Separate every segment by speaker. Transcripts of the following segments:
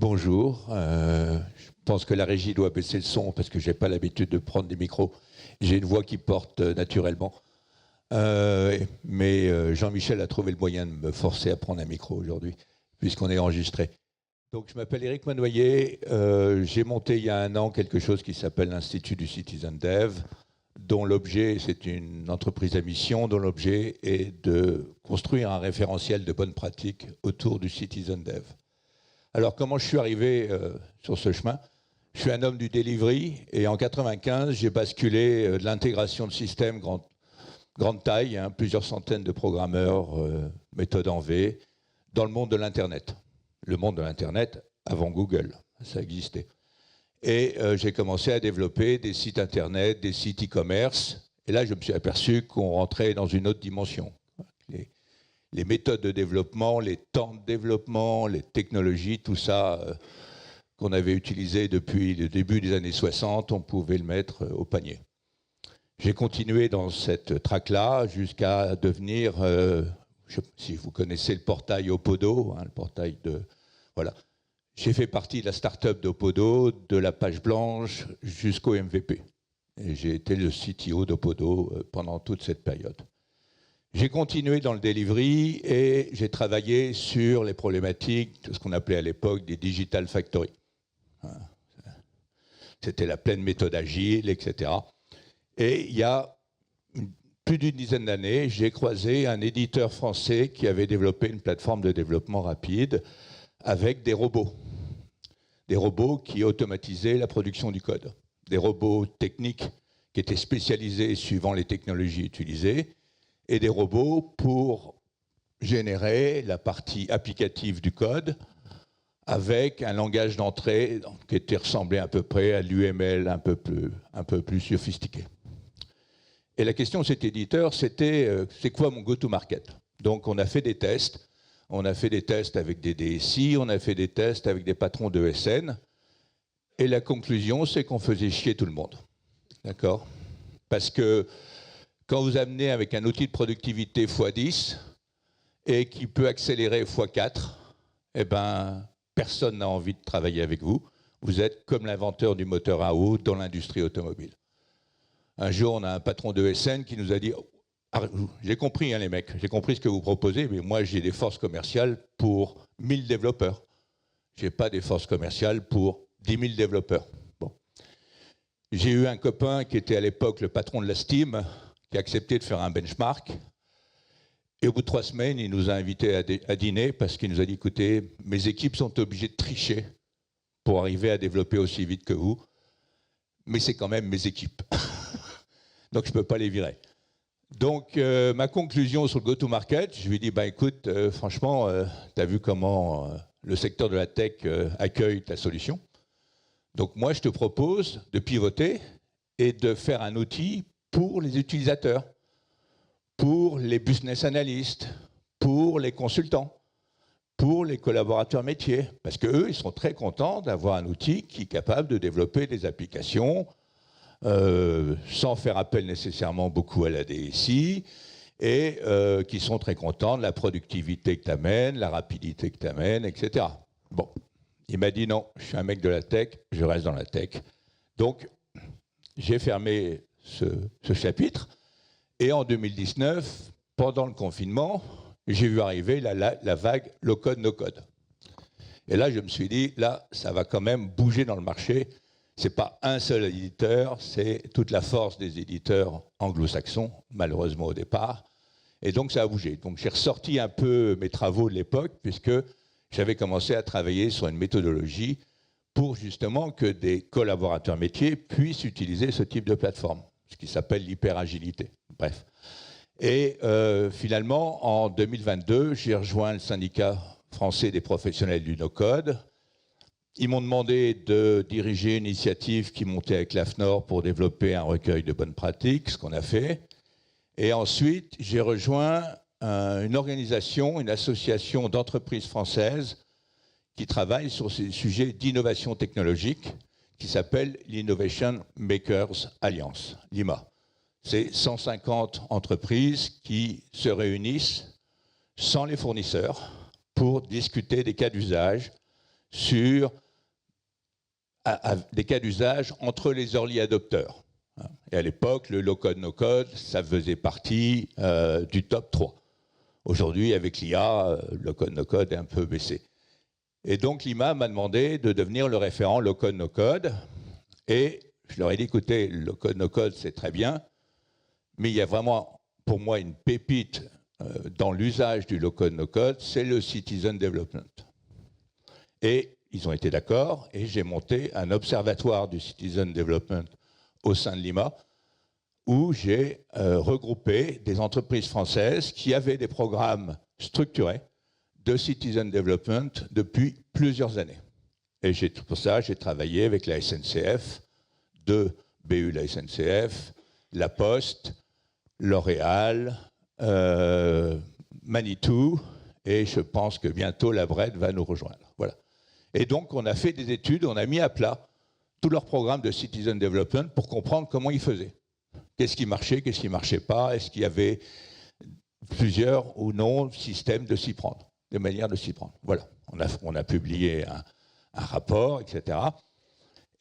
Speaker 1: Bonjour. Je pense que la régie doit baisser le son parce que je n'ai pas l'habitude de prendre des micros. J'ai une voix qui porte naturellement. Mais Jean-Michel a trouvé le moyen de me forcer à prendre un micro aujourd'hui, puisqu'on est enregistré. Donc, je m'appelle Éric Monnoyer. J'ai monté il y a 1 an quelque chose qui s'appelle l'Institut du Citizen Dev, dont l'objet, c'est une entreprise à mission, dont l'objet est de construire un référentiel de bonnes pratiques autour du Citizen Dev. Alors, comment je suis arrivé sur ce chemin? Je suis un homme du delivery et en 1995, j'ai basculé de l'intégration de systèmes grande taille, plusieurs centaines de programmeurs, méthode en V, dans le monde de l'Internet. Le monde de l'Internet avant Google, ça existait. Et j'ai commencé à développer des sites Internet, des sites e-commerce. Et là, je me suis aperçu qu'on rentrait dans une autre dimension. Les méthodes de développement, les temps de développement, les technologies, tout ça qu'on avait utilisé depuis le début des années 60, on pouvait le mettre au panier. J'ai continué dans cette traque-là jusqu'à devenir, si vous connaissez le portail Opodo, le portail de... Voilà. J'ai fait partie de la start-up d'Opodo, de la page blanche jusqu'au MVP. Et j'ai été le CTO d'Opodo pendant toute cette période. J'ai continué dans le delivery et j'ai travaillé sur les problématiques de ce qu'on appelait à l'époque des digital factories. C'était la pleine méthode agile, etc. Et il y a plus d'une dizaine d'années, j'ai croisé un éditeur français qui avait développé une plateforme de développement rapide avec des robots. Des robots qui automatisaient la production du code. Des robots techniques qui étaient spécialisés suivant les technologies utilisées et des robots pour générer la partie applicative du code avec un langage d'entrée qui était ressemblé à peu près à l'UML un peu plus sophistiqué. Et la question de cet éditeur, c'était c'est quoi mon go-to-market? Donc on a fait des tests. On a fait des tests avec des DSI, on a fait des tests avec des patrons de SN. Et la conclusion, c'est qu'on faisait chier tout le monde. D'accord? Parce que quand vous amenez avec un outil de productivité x10 et qui peut accélérer x4, eh ben, personne n'a envie de travailler avec vous. Vous êtes comme l'inventeur du moteur à eau dans l'industrie automobile. Un jour, on a un patron de SN qui nous a dit « J'ai compris, les mecs, j'ai compris ce que vous proposez, mais moi, j'ai des forces commerciales pour 1000 développeurs. Je n'ai pas des forces commerciales pour 10 000 développeurs. » Bon. J'ai eu un copain qui était à l'époque le patron de la Steam, qui a accepté de faire un benchmark. Et au bout de 3 semaines, il nous a invités à dîner parce qu'il nous a dit « Écoutez, mes équipes sont obligées de tricher pour arriver à développer aussi vite que vous, mais c'est quand même mes équipes. Donc je ne peux pas les virer. » Donc ma conclusion sur le go-to-market, je lui ai dit « Écoute, franchement, tu as vu comment le secteur de la tech accueille ta solution. Donc moi, je te propose de pivoter et de faire un outil pour les utilisateurs, pour les business analysts, pour les consultants, pour les collaborateurs métiers. Parce qu'eux, ils sont très contents d'avoir un outil qui est capable de développer des applications sans faire appel nécessairement beaucoup à la DSI et qui sont très contents de la productivité que tu amènes, la rapidité que tu amènes, etc. Bon, il m'a dit non, je suis un mec de la tech, je reste dans la tech. Donc, j'ai fermé ce chapitre. Et en 2019, pendant le confinement, j'ai vu arriver la vague low-code, no-code. Et là, je me suis dit, là, ça va quand même bouger dans le marché. C'est pas un seul éditeur, c'est toute la force des éditeurs anglo-saxons, malheureusement au départ. Et donc, ça a bougé. Donc, j'ai ressorti un peu mes travaux de l'époque, puisque j'avais commencé à travailler sur une méthodologie pour justement que des collaborateurs métiers puissent utiliser ce type de plateforme, ce qui s'appelle l'hyperagilité. Bref. Et finalement, en 2022, j'ai rejoint le syndicat français des professionnels du no-code. Ils m'ont demandé de diriger une initiative qui montait avec l'AFNOR pour développer un recueil de bonnes pratiques, ce qu'on a fait. Et ensuite, j'ai rejoint une organisation, une association d'entreprises françaises qui travaille sur ces sujets d'innovation technologique, qui s'appelle l'Innovation Makers Alliance, l'IMA. C'est 150 entreprises qui se réunissent sans les fournisseurs pour discuter des cas d'usage sur des cas d'usage entre les early adopters. Et à l'époque, le low-code, no-code, ça faisait partie du top 3. Aujourd'hui, avec l'IA, le low-code, no-code est un peu baissé. Et donc, l'IMA m'a demandé de devenir le référent low-code, no-code. Et je leur ai dit, écoutez, le low-code, no-code, c'est très bien, mais il y a vraiment, pour moi, une pépite dans l'usage du low-code, no-code, c'est le citizen development. Et ils ont été d'accord, et j'ai monté un observatoire du citizen development au sein de l'IMA, où j'ai regroupé des entreprises françaises qui avaient des programmes structurés de citizen development depuis plusieurs années. Et pour ça, j'ai travaillé avec la SNCF, de BU la SNCF, La Poste, L'Oréal, Manitou, et je pense que bientôt la Bred va nous rejoindre. Voilà. Et donc, on a fait des études, on a mis à plat tout leur programme de citizen development pour comprendre comment ils faisaient. Qu'est-ce qui marchait, qu'est-ce qui ne marchait pas, est-ce qu'il y avait plusieurs ou non systèmes de s'y prendre, de manières de s'y prendre. Voilà, on a publié un rapport, etc.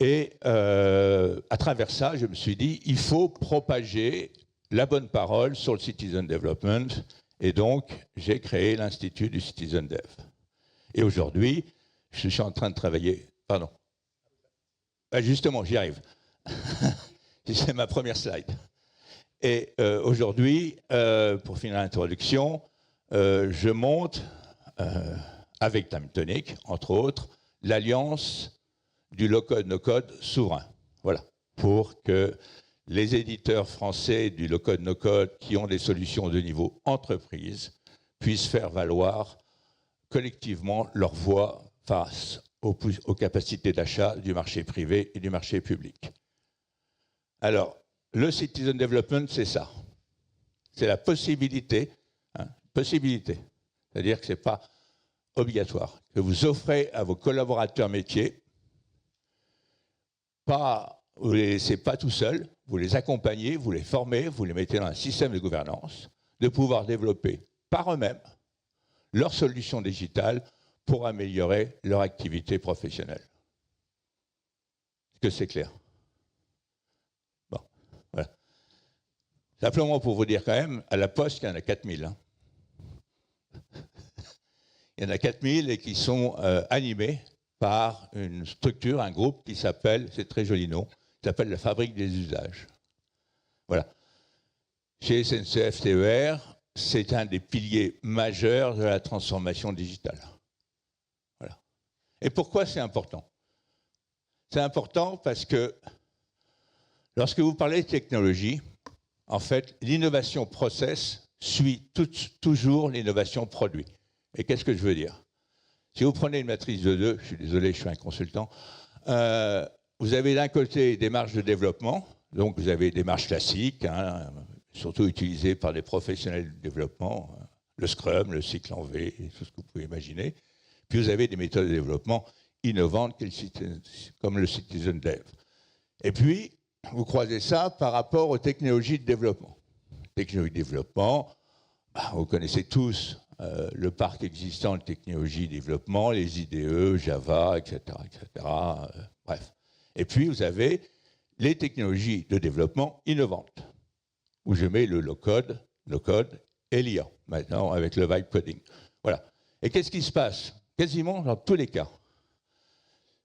Speaker 1: Et à travers ça, je me suis dit, il faut propager la bonne parole sur le citizen development. Et donc, j'ai créé l'Institut du Citizen Dev. Et aujourd'hui, je suis en train de travailler... Pardon. Justement, j'y arrive. C'est ma première slide. Et aujourd'hui, pour finir l'introduction, je monte, avec Timetonik, entre autres, l'alliance du low-code, no-code souverain. Voilà. Pour que les éditeurs français du low-code, no-code qui ont des solutions de niveau entreprise puissent faire valoir collectivement leur voix face aux capacités d'achat du marché privé et du marché public. Alors, le citizen development, c'est ça. C'est la possibilité, c'est-à-dire que ce n'est pas obligatoire, que vous offrez à vos collaborateurs métiers, vous ne les laissez pas tout seuls, vous les accompagnez, vous les formez, vous les mettez dans un système de gouvernance, de pouvoir développer par eux-mêmes leurs solutions digitales pour améliorer leur activité professionnelle. Est-ce que c'est clair? Bon, voilà. Simplement pour vous dire quand même, à la Poste, il y en a 4000. Hein. Il y en a 4000 et qui sont animés par une structure, un groupe qui s'appelle, c'est très joli nom, qui s'appelle la Fabrique des usages. Voilà. Chez SNCF TER, c'est un des piliers majeurs de la transformation digitale. Voilà. Et pourquoi c'est important? C'est important parce que lorsque vous parlez de technologie, en fait, l'innovation process suit toujours l'innovation produit. Et qu'est-ce que je veux dire? Si vous prenez une matrice de 2, je suis désolé, je suis un consultant, vous avez d'un côté des marges de développement, donc vous avez des marges classiques, hein, surtout utilisées par des professionnels du développement, le Scrum, le cycle en V, tout ce que vous pouvez imaginer. Puis vous avez des méthodes de développement innovantes comme le Citizen Dev. Et puis, vous croisez ça par rapport aux technologies de développement. Technologies de développement, vous connaissez tous le parc existant de technologies de développement, les IDE, Java, etc. Bref. Et puis, vous avez les technologies de développement innovantes, où je mets le low-code, no-code et l'IA, maintenant avec le vibe coding. Voilà. Et qu'est-ce qui se passe? Quasiment dans tous les cas.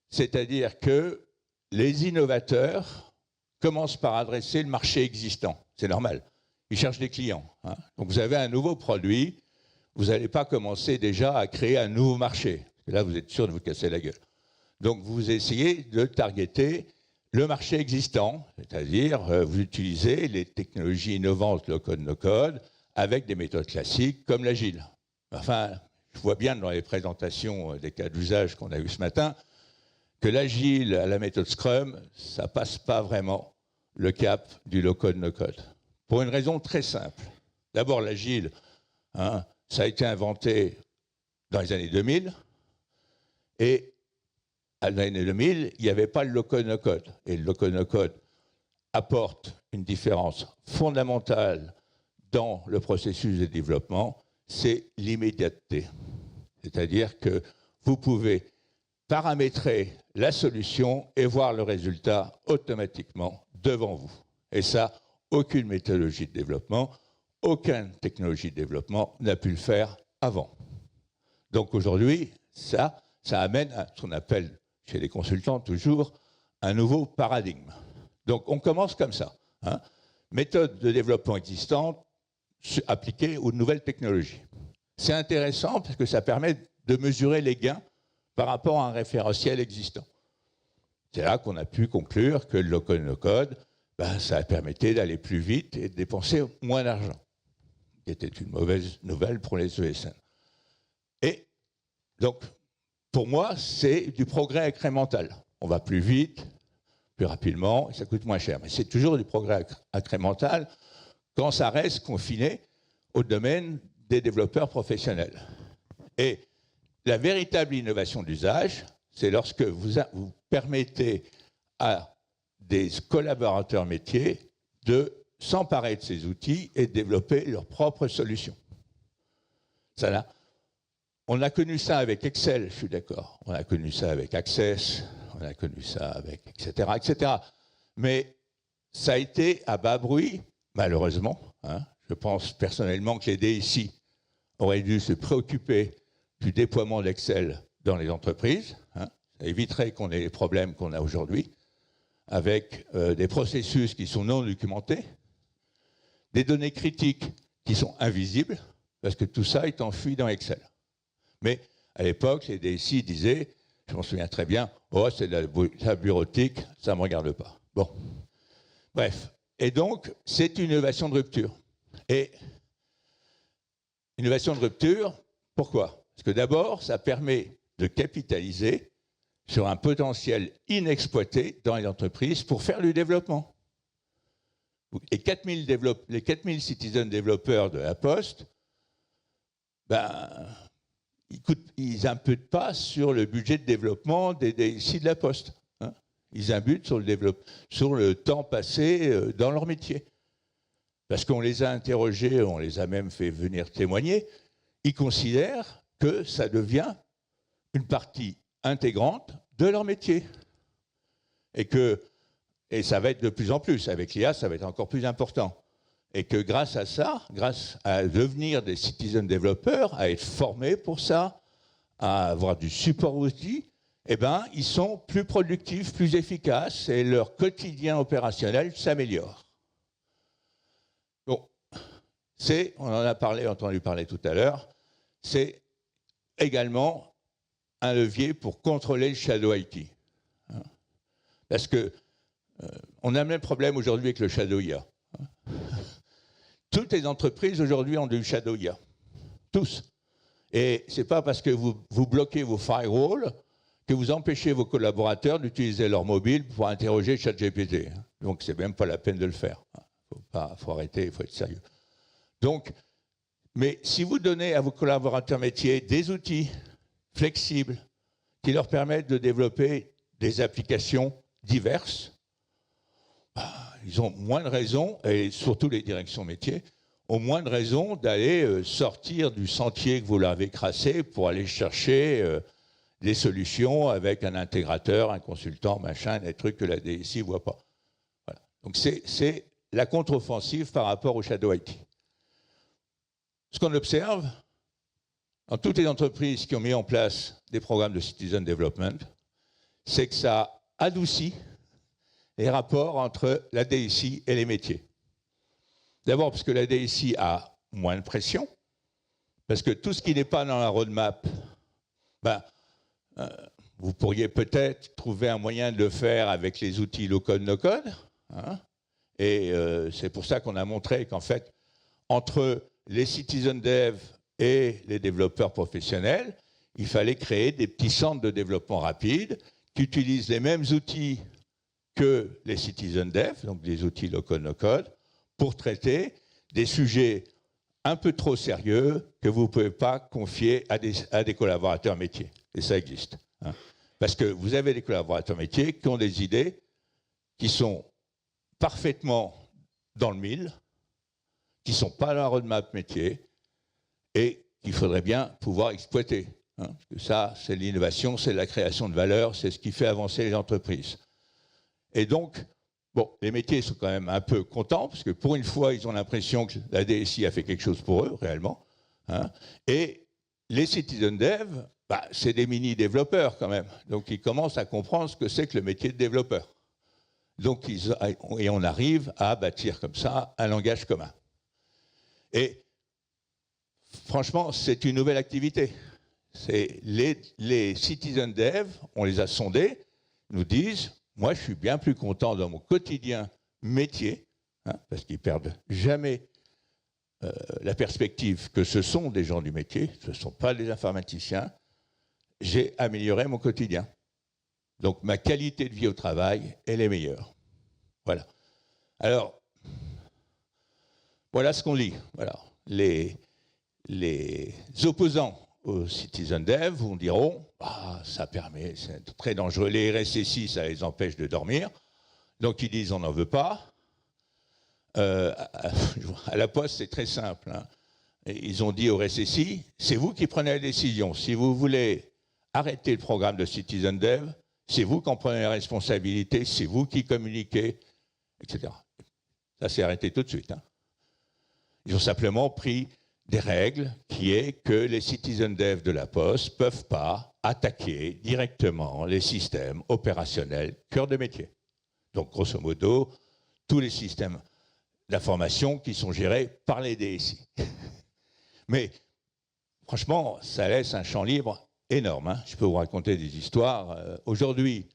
Speaker 1: C'est-à-dire que les innovateurs commencent par adresser le marché existant. C'est normal. Ils cherchent des clients. Hein. Donc vous avez un nouveau produit, vous n'allez pas commencer déjà à créer un nouveau marché. Là, vous êtes sûr de vous casser la gueule. Donc vous essayez de targeter le marché existant, c'est-à-dire vous utilisez les technologies innovantes low-code, no-code, avec des méthodes classiques comme l'agile. Enfin, je vois bien dans les présentations des cas d'usage qu'on a eu ce matin que l'agile à la méthode Scrum, ça ne passe pas vraiment le cap du low-code, no-code. Pour une raison très simple. D'abord, l'agile, hein, ça a été inventé dans les années 2000, et à l'année 2000, il n'y avait pas le low-code, no-code. Et le low-code, no-code apporte une différence fondamentale dans le processus de développement, c'est l'immédiateté. C'est-à-dire que vous pouvez paramétrer la solution et voir le résultat automatiquement devant vous. Et ça, aucune méthodologie de développement, aucune technologie de développement n'a pu le faire avant. Donc aujourd'hui, ça amène à ce qu'on appelle, chez les consultants toujours, un nouveau paradigme. Donc on commence comme ça. Méthode de développement existante appliquée aux nouvelles technologies. C'est intéressant parce que ça permet de mesurer les gains par rapport à un référentiel existant. C'est là qu'on a pu conclure que le low-code, no-code, ça permettait d'aller plus vite et de dépenser moins d'argent, qui était une mauvaise nouvelle pour les ESN. Et donc, pour moi, c'est du progrès incrémental. On va plus vite, plus rapidement, et ça coûte moins cher. Mais c'est toujours du progrès incrémental quand ça reste confiné au domaine des développeurs professionnels. Et la véritable innovation d'usage, c'est lorsque vous permettez à des collaborateurs métiers de s'emparer de ces outils et de développer leurs propres solutions. On a connu ça avec Excel, je suis d'accord. On a connu ça avec Access, on a connu ça avec etc., etc. Mais ça a été à bas bruit, malheureusement. Je pense personnellement que les DSI auraient dû se préoccuper du déploiement d'Excel dans les entreprises. Ça éviterait qu'on ait les problèmes qu'on a aujourd'hui, avec des processus qui sont non documentés, des données critiques qui sont invisibles, parce que tout ça est enfui dans Excel. Mais à l'époque, les DSI disaient, je m'en souviens très bien, oh, c'est de la bureautique, ça ne me regarde pas. Bon. Bref. Et donc, c'est une innovation de rupture. Et innovation de rupture, pourquoi? Parce que d'abord, ça permet de capitaliser sur un potentiel inexploité dans les entreprises pour faire du développement. Les 4000 citizen développeurs de la Poste, ils imputent pas sur le budget de développement des DSI de la Poste. Ils imputent sur le temps passé dans leur métier. Parce qu'on les a interrogés, on les a même fait venir témoigner, ils considèrent que ça devient une partie intégrante de leur métier. Et ça va être de plus en plus. Avec l'IA, ça va être encore plus important. Et que grâce à ça, grâce à devenir des citizen développeurs, à être formés pour ça, à avoir du support outils, ils sont plus productifs, plus efficaces et leur quotidien opérationnel s'améliore. Bon, on en a entendu parler tout à l'heure, c'est également un levier pour contrôler le shadow IT. Parce que on a le même problème aujourd'hui avec le shadow IA. Toutes les entreprises aujourd'hui ont du shadow IA. Tous. Et ce n'est pas parce que vous bloquez vos firewalls que vous empêchez vos collaborateurs d'utiliser leur mobile pour interroger ChatGPT. Donc, ce n'est même pas la peine de le faire. Faut arrêter, il faut être sérieux. Donc, mais si vous donnez à vos collaborateurs métiers des outils flexibles qui leur permettent de développer des applications diverses, ils ont moins de raisons, et surtout les directions métiers, ont moins de raisons d'aller sortir du sentier que vous leur avez tracé pour aller chercher des solutions avec un intégrateur, un consultant, machin, des trucs que la DSI ne voit pas. Voilà. Donc c'est la contre-offensive par rapport au shadow IT. Ce qu'on observe dans toutes les entreprises qui ont mis en place des programmes de citizen development, c'est que ça adoucit les rapports entre la DSI et les métiers. D'abord parce que la DSI a moins de pression, parce que tout ce qui n'est pas dans la roadmap, vous pourriez peut-être trouver un moyen de le faire avec les outils low-code, no-code. Et c'est pour ça qu'on a montré qu'en fait, entre les citizen dev et les développeurs professionnels, il fallait créer des petits centres de développement rapide qui utilisent les mêmes outils que les citizen dev, donc des outils low-code, no-code, pour traiter des sujets un peu trop sérieux que vous ne pouvez pas confier à des collaborateurs métiers. Et ça existe. Parce que vous avez des collaborateurs métiers qui ont des idées qui sont parfaitement dans le mille, qui ne sont pas dans la roadmap métier et qu'il faudrait bien pouvoir exploiter. Hein, parce que ça, c'est l'innovation, c'est la création de valeur, c'est ce qui fait avancer les entreprises. Et donc, bon, les métiers sont quand même un peu contents, parce que pour une fois, ils ont l'impression que la DSI a fait quelque chose pour eux, réellement. Hein, et les citizen dev, bah, c'est des mini-développeurs quand même. Donc, ils commencent à comprendre ce que c'est que le métier de développeur. Donc, et on arrive à bâtir comme ça un langage commun. Et franchement, c'est une nouvelle activité. C'est les citizen dev, on les a sondés, nous disent, moi, je suis bien plus content dans mon quotidien métier, hein, parce qu'ils perdent jamais la perspective que ce sont des gens du métier, ce ne sont pas des informaticiens. J'ai amélioré mon quotidien. Donc, ma qualité de vie au travail, elle est meilleure. Voilà. Alors, voilà ce qu'on lit. Voilà. Les opposants aux citizen dev vous diront ah, ça permet, c'est très dangereux. Les RSSI, ça les empêche de dormir. Donc, ils disent on n'en veut pas. À la Poste, c'est très simple. Hein. Ils ont dit au RSSI c'est vous qui prenez la décision. Si vous voulez arrêter le programme de citizen dev, c'est vous qui en prenez la responsabilité, c'est vous qui communiquez, etc. Ça s'est arrêté tout de suite. Hein. Ils ont simplement pris des règles qui est que les citizen dev de la Poste ne peuvent pas attaquer directement les systèmes opérationnels cœur de métier. Donc, grosso modo, tous les systèmes d'information qui sont gérés par les DSI. Mais, franchement, ça laisse un champ libre énorme. Hein. Je peux vous raconter des histoires. Aujourd'hui,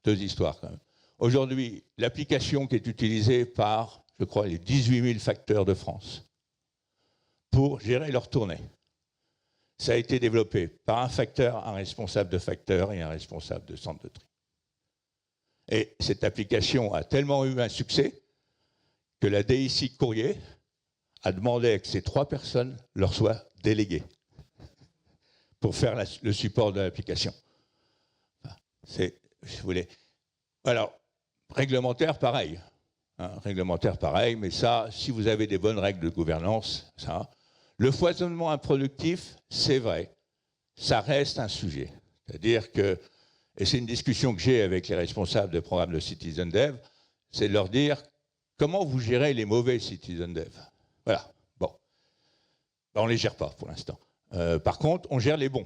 Speaker 1: deux histoires quand même. Aujourd'hui, l'application qui est utilisée par, je crois, les 18 000 facteurs de France pour gérer leur tournée, ça a été développé par un facteur, un responsable de facteur et un responsable de centre de tri. Et cette application a tellement eu un succès que la DSI Courrier a demandé que ces 3 personnes leur soient déléguées pour faire le support de l'application. Je voulais. Alors, réglementaire, pareil. Hein, réglementaire, pareil, mais ça, si vous avez des bonnes règles de gouvernance, ça. Le foisonnement improductif, c'est vrai, ça reste un sujet. C'est-à-dire que, et c'est une discussion que j'ai avec les responsables de programmes de Citizen Dev, c'est de leur dire comment vous gérez les mauvais Citizen Dev. Voilà, bon. Ben, on ne les gère pas pour l'instant. Par contre, on gère les bons.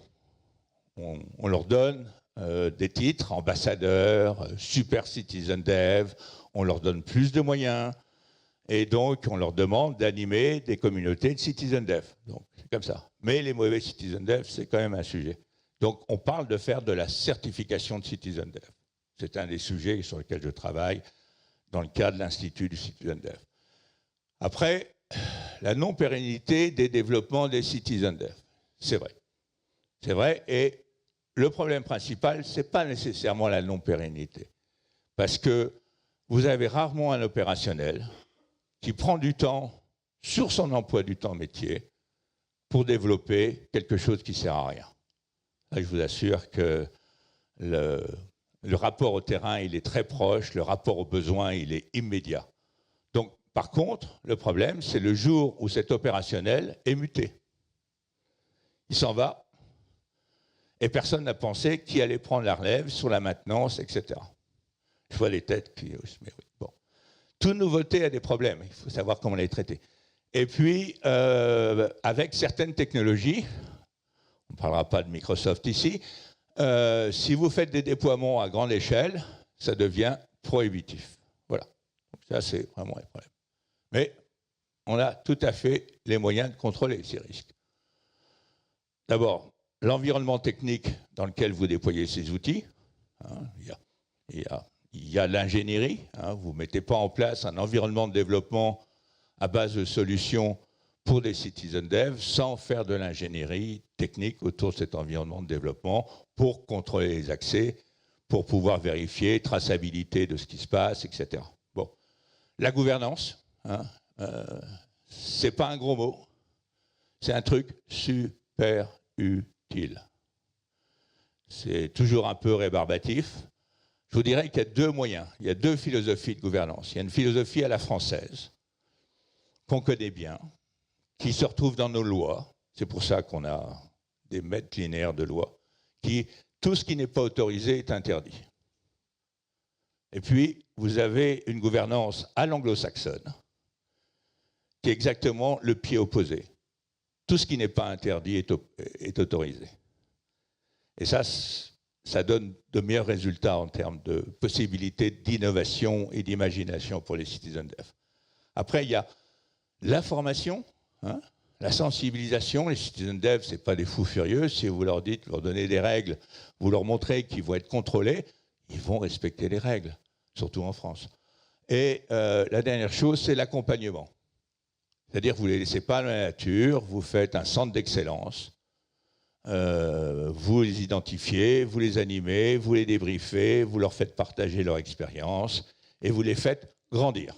Speaker 1: On leur donne des titres, ambassadeurs, super Citizen Dev, on leur donne plus de moyens, et donc on leur demande d'animer des communautés de Citizen Dev. Donc c'est comme ça. Mais les mauvais Citizen Dev, c'est quand même un sujet. Donc on parle de faire de la certification de Citizen Dev. C'est un des sujets sur lesquels je travaille dans le cadre de l'Institut du Citizen Dev. Après, la non-pérennité des développements des Citizen Dev. C'est vrai. C'est vrai, et le problème principal, ce n'est pas nécessairement la non-pérennité. Parce que vous avez rarement un opérationnel qui prend du temps sur son emploi du temps métier pour développer quelque chose qui ne sert à rien. Là, je vous assure que le rapport au terrain, il est très proche, le rapport aux besoins, il est immédiat. Donc, par contre, le problème, c'est le jour où cet opérationnel est muté. Il s'en va, et personne n'a pensé qui allait prendre la relève sur la maintenance, etc. Je vois les têtes qui... Mais oui, bon. Toute nouveauté a des problèmes, il faut savoir comment les traiter. Et puis, avec certaines technologies, on ne parlera pas de Microsoft ici, si vous faites des déploiements à grande échelle, ça devient prohibitif. Voilà. Donc ça, c'est vraiment un problème. Mais on a tout à fait les moyens de contrôler ces risques. D'abord, l'environnement technique dans lequel vous déployez ces outils. Hein, il y a l'ingénierie. Hein, vous ne mettez pas en place un environnement de développement à base de solutions pour des citizen dev sans faire de l'ingénierie technique autour de cet environnement de développement pour contrôler les accès, pour pouvoir vérifier traçabilité de ce qui se passe, etc. Bon. La gouvernance, hein, c'est pas un gros mot, c'est un truc super utile. C'est toujours un peu rébarbatif. Je vous dirais qu'il y a 2 moyens, il y a 2 philosophies de gouvernance. Il y a une philosophie à la française, qu'on connaît bien, qui se retrouve dans nos lois. C'est pour ça qu'on a des mètres linéaires de loi, tout ce qui n'est pas autorisé est interdit. Et puis, vous avez une gouvernance à l'anglo-saxonne, qui est exactement le pied opposé. Tout ce qui n'est pas interdit est autorisé. Et ça donne de meilleurs résultats en termes de possibilités d'innovation et d'imagination pour les citizen dev. Après, il y a la formation, la sensibilisation. Les citizen dev, ce n'est pas des fous furieux. Si vous leur dites, vous leur donnez des règles, vous leur montrez qu'ils vont être contrôlés, ils vont respecter les règles, surtout en France. Et la dernière chose, c'est l'accompagnement. C'est-à-dire que vous ne les laissez pas dans la nature, vous faites un centre d'excellence, vous les identifiez, vous les animez, vous les débriefez, vous leur faites partager leur expérience et vous les faites grandir.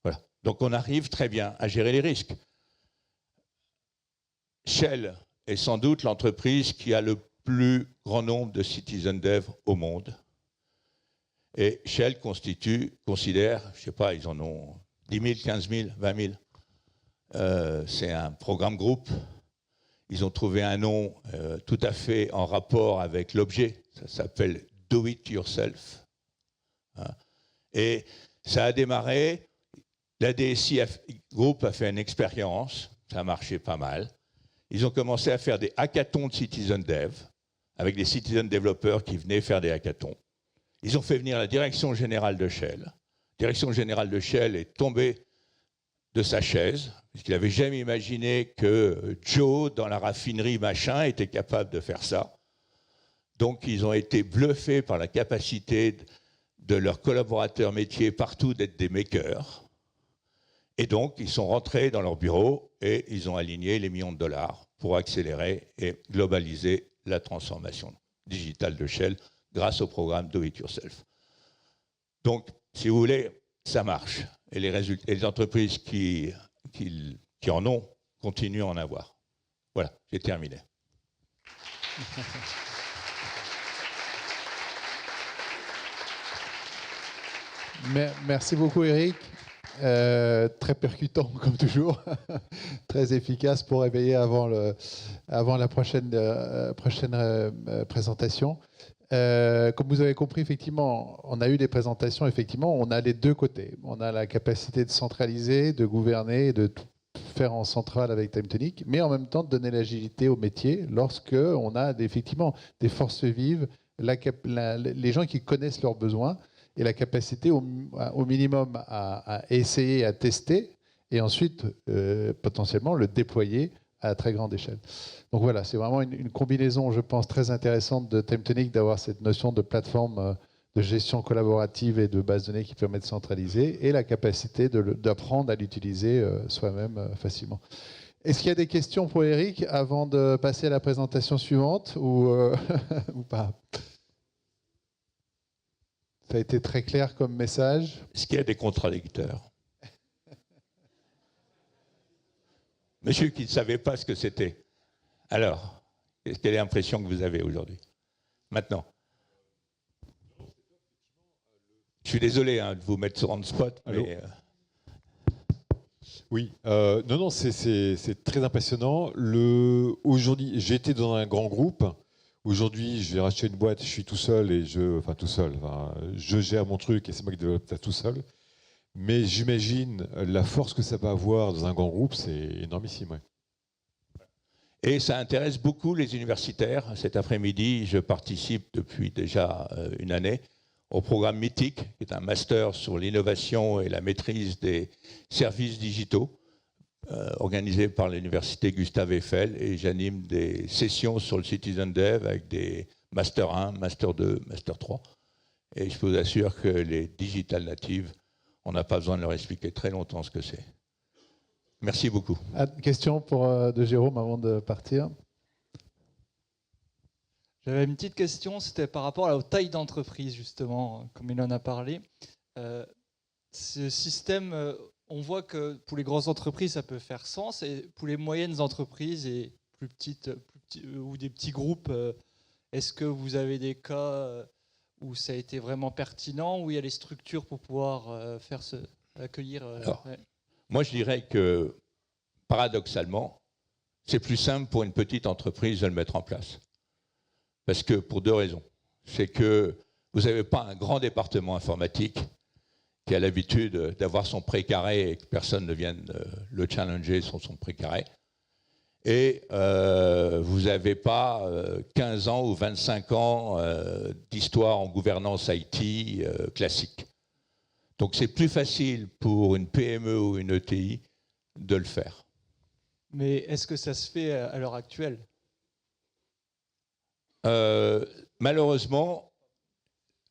Speaker 1: Voilà. Donc on arrive très bien à gérer les risques. Shell est sans doute l'entreprise qui a le plus grand nombre de citizen dev au monde. Et Shell considère, je ne sais pas, ils en ont 10 000, 15 000, 20 000. C'est un programme groupe. Ils ont trouvé un nom tout à fait en rapport avec l'objet. Ça s'appelle Do It Yourself. Et ça a démarré. La DSI Group a fait une expérience. Ça a marché pas mal. Ils ont commencé à faire des hackathons de citizen dev avec des citizen développeurs qui venaient faire des hackathons. Ils ont fait venir la direction générale de Shell. La direction générale de Shell est tombée de sa chaise, puisqu'il n'avait jamais imaginé que Joe, dans la raffinerie machin, était capable de faire ça. Donc, ils ont été bluffés par la capacité de leurs collaborateurs métiers partout d'être des makers. Et donc, ils sont rentrés dans leur bureau et ils ont aligné les millions de dollars pour accélérer et globaliser la transformation digitale de Shell grâce au programme Do It Yourself. Donc, si vous voulez, ça marche. Et les entreprises qui en ont continuent à en avoir. Voilà, j'ai terminé.
Speaker 2: Merci beaucoup, Eric. Très percutant, comme toujours. Très efficace pour réveiller avant la prochaine présentation. Comme vous avez compris, effectivement, on a eu des présentations, effectivement, on a les deux côtés. On a la capacité de centraliser, de gouverner, de tout faire en centrale avec TimeTonic, mais en même temps de donner l'agilité au métier lorsque on a effectivement des forces vives, les gens qui connaissent leurs besoins et la capacité au minimum à essayer, à tester et ensuite potentiellement le déployer à très grande échelle. Donc voilà, c'est vraiment une combinaison, je pense, très intéressante de TimeTonic d'avoir cette notion de plateforme de gestion collaborative et de base de données qui permet de centraliser et la capacité d'apprendre à l'utiliser soi-même facilement. Est-ce qu'il y a des questions pour Eric avant de passer à la présentation suivante ou pas? Ça a été très clair comme message.
Speaker 1: Est-ce qu'il y a des contradicteurs? Monsieur qui ne savait pas ce que c'était. Alors, quelle est l'impression que vous avez aujourd'hui? Maintenant. Je suis désolé de vous mettre sur on spot, mais...
Speaker 3: Oui, non, c'est très impressionnant. Aujourd'hui, j'étais dans un grand groupe. Aujourd'hui, je vais racheter une boîte, je suis tout seul et je gère mon truc et c'est moi qui développe ça tout seul. Mais j'imagine la force que ça peut avoir dans un grand groupe, c'est énormissime. Ouais.
Speaker 1: Et ça intéresse beaucoup les universitaires. Cet après-midi, je participe depuis déjà une année au programme Mythique, qui est un master sur l'innovation et la maîtrise des services digitaux, organisé par l'université Gustave Eiffel. Et j'anime des sessions sur le Citizen Dev avec des Master 1, Master 2, Master 3. Et je vous assure que les digital natives, on n'a pas besoin de leur expliquer très longtemps ce que c'est. Merci beaucoup.
Speaker 2: Question de Jérôme avant de partir.
Speaker 4: J'avais une petite question, c'était par rapport à la taille d'entreprise, justement, comme il en a parlé. Ce système, on voit que pour les grosses entreprises, ça peut faire sens, et pour les moyennes entreprises et plus petites ou des petits groupes, est-ce que vous avez des cas où ça a été vraiment pertinent, où il y a les structures pour pouvoir accueillir
Speaker 1: Alors, moi, je dirais que, paradoxalement, C'est plus simple pour une petite entreprise de le mettre en place. Parce que, pour deux raisons. C'est que vous n'avez pas un grand département informatique qui a l'habitude d'avoir son précaré et que personne ne vienne le challenger sur son précaré. Et vous n'avez pas 15 ans ou 25 ans d'histoire en gouvernance IT classique. Donc c'est plus facile pour une PME ou une ETI de le faire.
Speaker 4: Mais est-ce que ça se fait à l'heure actuelle ?
Speaker 1: Malheureusement,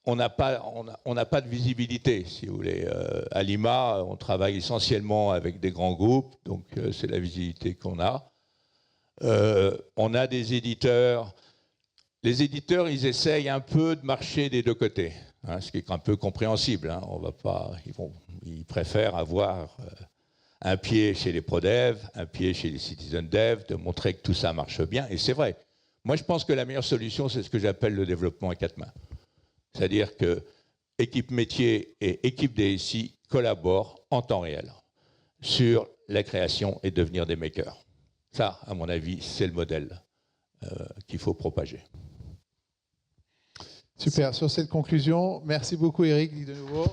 Speaker 1: on n'a pas de visibilité, si vous voulez. À Lima, on travaille essentiellement avec des grands groupes, donc c'est la visibilité qu'on a. On a des éditeurs. Les éditeurs, ils essayent un peu de marcher des deux côtés, hein, ce qui est un peu compréhensible. Hein. Ils préfèrent avoir un pied chez les pro-dev, un pied chez les citizen dev, de montrer que tout ça marche bien. Et c'est vrai. Moi, je pense que la meilleure solution, c'est ce que j'appelle le développement à quatre mains. C'est-à-dire que équipe métier et équipe DSI collaborent en temps réel sur la création et devenir des makers. Ça, à mon avis, c'est le modèle qu'il faut propager.
Speaker 2: Super. Sur cette conclusion, merci beaucoup Eric de nouveau.